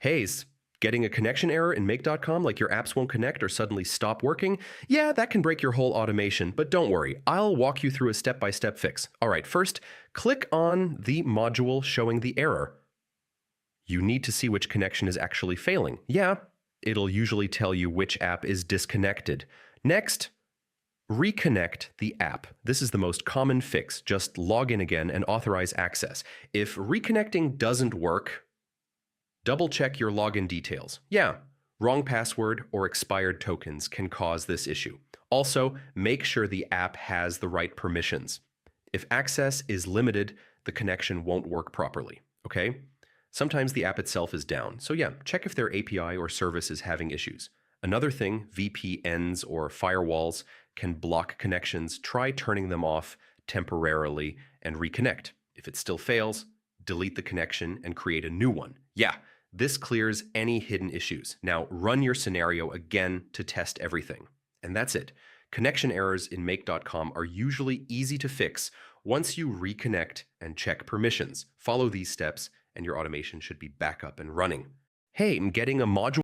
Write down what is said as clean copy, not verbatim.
Hey, getting a connection error in make.com like your apps won't connect or suddenly stop working? Yeah, that can break your whole automation, but don't worry. I'll walk you through a step-by-step fix. All right, first, click on the module showing the error. You need to see which connection is actually failing. Yeah, it'll usually tell you which app is disconnected. Next, reconnect the app. This is the most common fix. Just log in again and authorize access. If reconnecting doesn't work, double check your login details. Yeah, wrong password or expired tokens can cause this issue. Also, make sure the app has the right permissions. If access is limited, the connection won't work properly, okay? Sometimes the app itself is down, so yeah, check if their API or service is having issues. Another thing, VPNs or firewalls can block connections. Try turning them off temporarily and reconnect. If it still fails, delete the connection and create a new one. Yeah, this clears any hidden issues. Now run your scenario again to test everything. And that's it. Connection errors in make.com are usually easy to fix once you reconnect and check permissions. Follow these steps and your automation should be back up and running. Hey, I'm getting a module